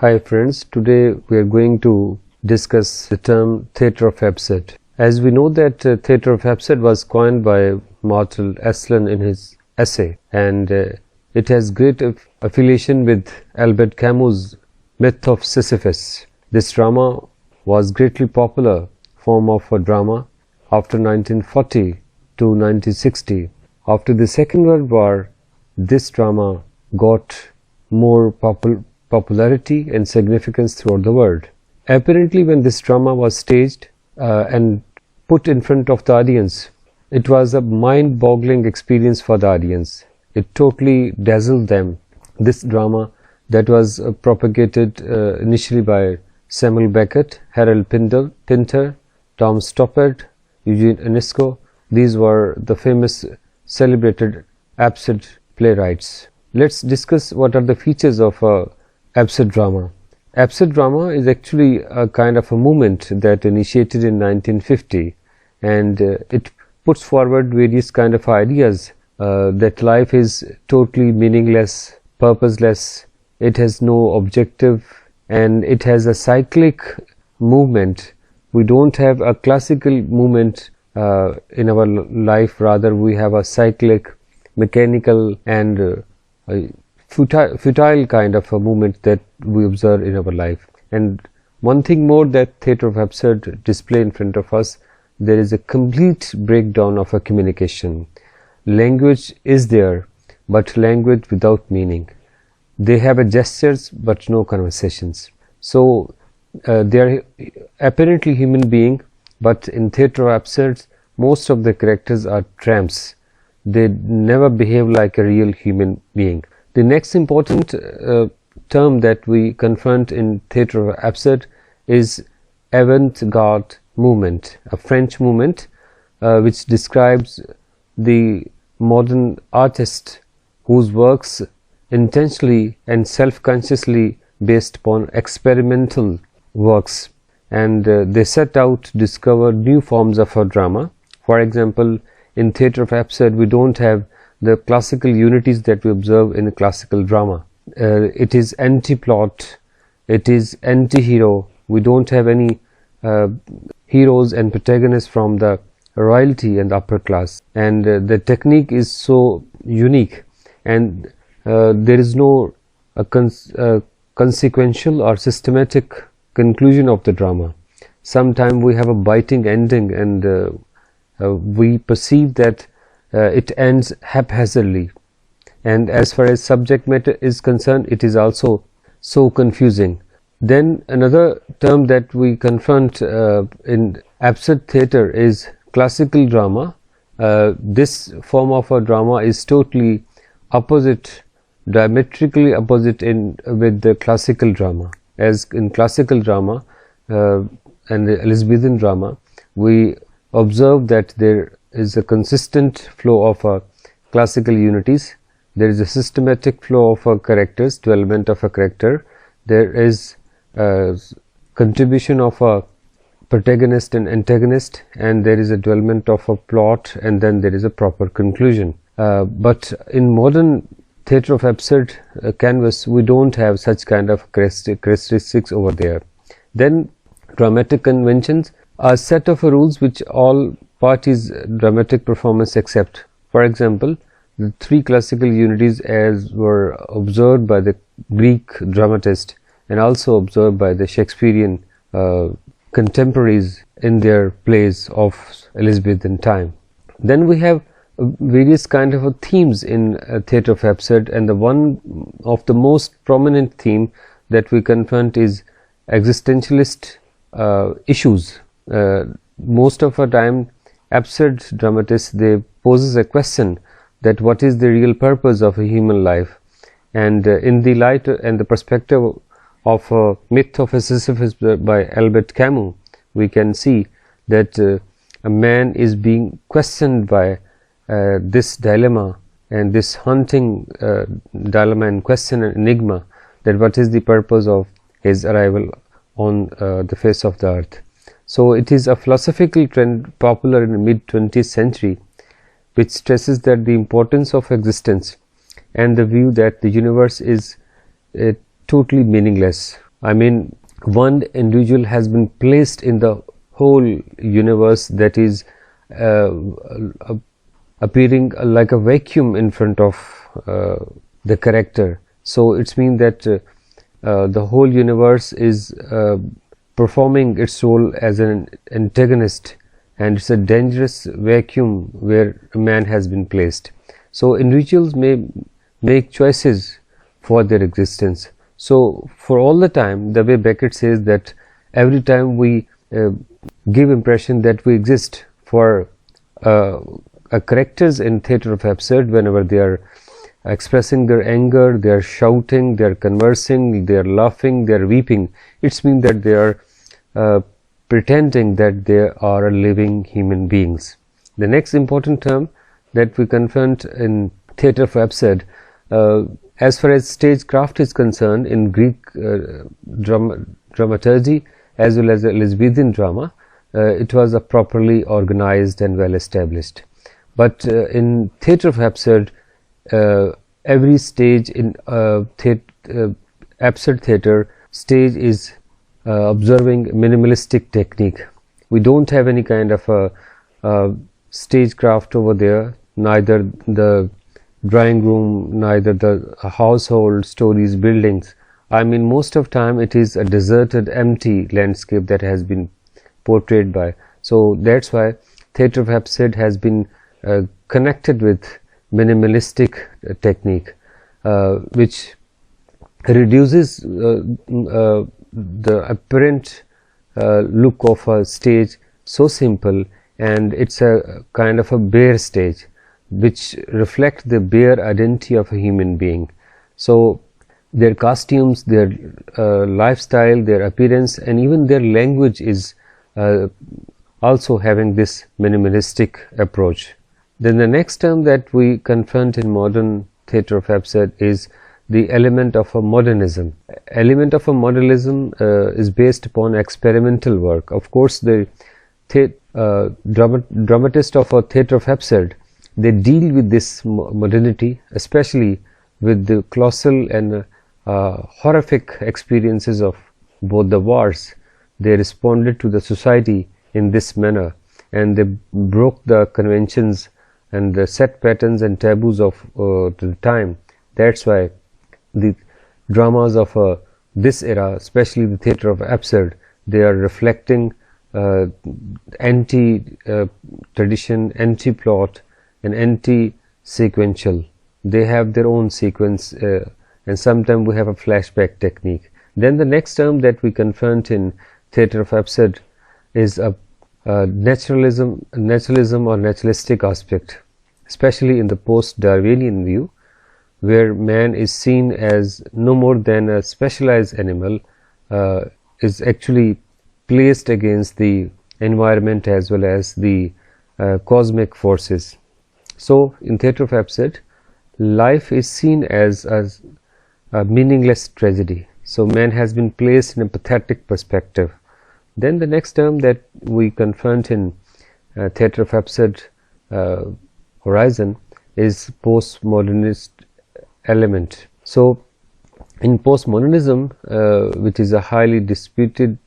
Hi friends, today we are going to discuss the term theatre of absurd. As we know that theatre of absurd was coined by Martel Estlin in his essay, and it has great affiliation with Albert Camus' myth of Sisyphus. This drama was greatly popular form of a drama after 1940 to 1960. After the Second World War, this drama got more popularity and significance throughout the world. Apparently, when this drama was staged and put in front of the audience, it was a mind-boggling experience for the audience. It totally dazzled them. This drama that was propagated initially by Samuel Beckett, Harold Pinter, Tom Stoppard, Eugene Ionesco. These were the famous celebrated absurd playwrights. Let's discuss what are the features of absurd drama. Absurd drama is actually a kind of a movement that initiated in 1950, and it puts forward various kind of ideas that life is totally meaningless, purposeless, it has no objective, and it has a cyclic movement. We don't have a classical movement in our life, rather we have a cyclic, mechanical and futile kind of a movement that we observe in our life. And one thing more that theatre of absurd display in front of us, there is a complete breakdown of a communication. Language is there, but language without meaning. They have a gestures but no conversations. So they are apparently human being, but in theatre of absurd most of the characters are tramps. They never behave like a real human being. The next important term that we confront in theatre of absurd is avant-garde movement, a French movement which describes the modern artist whose works intentionally and self-consciously based upon experimental works, and they set out to discover new forms of a drama. For example, in theatre of absurd we don't have the classical unities that we observe in a classical drama. It is anti-plot, it is anti-hero. We don't have any heroes and protagonists from the royalty and upper class, and the technique is so unique, and there is no consequential or systematic conclusion of the drama. Sometimes we have a biting ending, and we perceive that it ends haphazardly, and as far as subject matter is concerned, it is also so confusing. Then another term that we confront in absurd theatre is classical drama. This form of a drama is totally opposite, diametrically opposite with the classical drama. As in classical drama and the Elizabethan drama, we observe that there is a consistent flow of classical unities. There is a systematic flow of characters, development of a character. There is contribution of a protagonist and antagonist, and there is a development of a plot, and then there is a proper conclusion. But in modern theatre of absurd canvas, we don't have such kind of characteristics over there. Then dramatic conventions are a set of rules which all parties dramatic performance accept. For example, the three classical unities as were observed by the Greek dramatist and also observed by the Shakespearean contemporaries in their plays of Elizabethan time. Then we have various kind of themes in theatre of absurd, and the one of the most prominent theme that we confront is existentialist issues. Most of the time absurd dramatists, they poses a question that what is the real purpose of a human life, and in the light and the perspective of a myth of Sisyphus by Albert Camus, we can see that a man is being questioned by this dilemma, and this haunting dilemma and question and enigma, that what is the purpose of his arrival on the face of the earth. So it is a philosophical trend popular in the mid-20th century, which stresses that the importance of existence and the view that the universe is totally meaningless. I mean, one individual has been placed in the whole universe that is appearing like a vacuum in front of the character. So it's mean that the whole universe is performing its role as an antagonist, and it's a dangerous vacuum where a man has been placed. So individuals may make choices for their existence. So for all the time, the way Beckett says that every time we give impression that we exist, for characters in theatre of absurd, whenever they are expressing their anger, they are shouting, they are conversing, they are laughing, they are weeping, it's mean that they are pretending that they are living human beings. The next important term that we confront in theatre of absurd, as far as stagecraft is concerned, in Greek dramaturgy as well as Elizabethan drama, it was a properly organized and well established. But in theatre of absurd, every stage in absurd theatre stage is observing minimalistic technique. We don't have any kind of a stagecraft over there, neither the drawing room, neither the household, stories, buildings. I mean, most of time it is a deserted, empty landscape that has been portrayed by. So that's why theatre of absurd has been connected with minimalistic technique, which reduces the apparent look of a stage so simple, and it's a kind of a bare stage which reflect the bare identity of a human being. So their costumes, their lifestyle, their appearance, and even their language is also having this minimalistic approach. Then the next term that we confront in modern theatre of absurd is the element of a modernism. Element of a modernism is based upon experimental work. Of course, the dramatist of a theatre of absurd, they deal with this modernity, especially with the colossal and horrific experiences of both the wars. They responded to the society in this manner, and they broke the conventions and the set patterns and taboos of the time. That's why the dramas of this era, especially the theatre of absurd, they are reflecting anti-tradition, anti-plot, and anti-sequential. They have their own sequence, and sometimes we have a flashback technique. Then the next term that we confront in theatre of absurd is a naturalism or naturalistic aspect, especially in the post-Darwinian view, where man is seen as no more than a specialized animal, is actually placed against the environment as well as the cosmic forces. So in theatre of absurd, life is seen as a meaningless tragedy. So man has been placed in a pathetic perspective. Then the next term that we confront in theatre of absurd horizon is postmodernist element. So in postmodernism, which is a highly disputed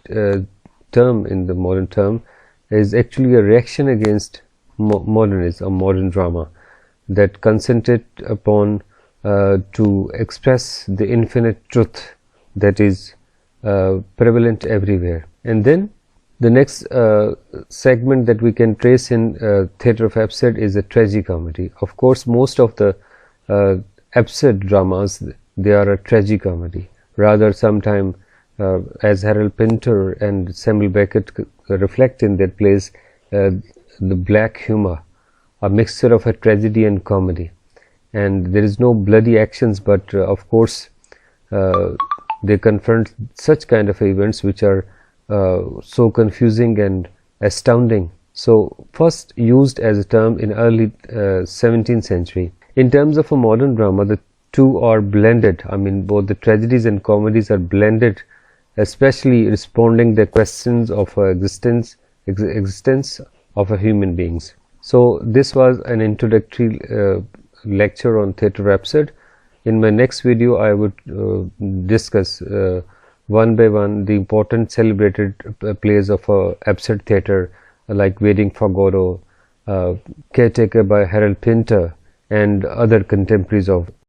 term in the modern term, is actually a reaction against modernism or modern drama that concentrate upon to express the infinite truth that is prevalent everywhere. And then the next segment that we can trace in theatre of absurd is a tragicomedy. Of course, most of the absurd dramas, they are a tragicomedy. Rather, sometime as Harold Pinter and Samuel Beckett reflect in their plays, the black humor, a mixture of a tragedy and comedy. And there is no bloody actions, but of course they confront such kind of events which are so confusing and astounding. So first used as a term in early 17th century. In terms of a modern drama, the two are blended. I mean, both the tragedies and comedies are blended, especially responding the questions of existence of a human beings. So this was an introductory lecture on theatre of absurd. In my next video, I would discuss one by one the important celebrated plays of absurd theatre like Waiting for Godot, Caretaker by Harold Pinter, and other contemporaries of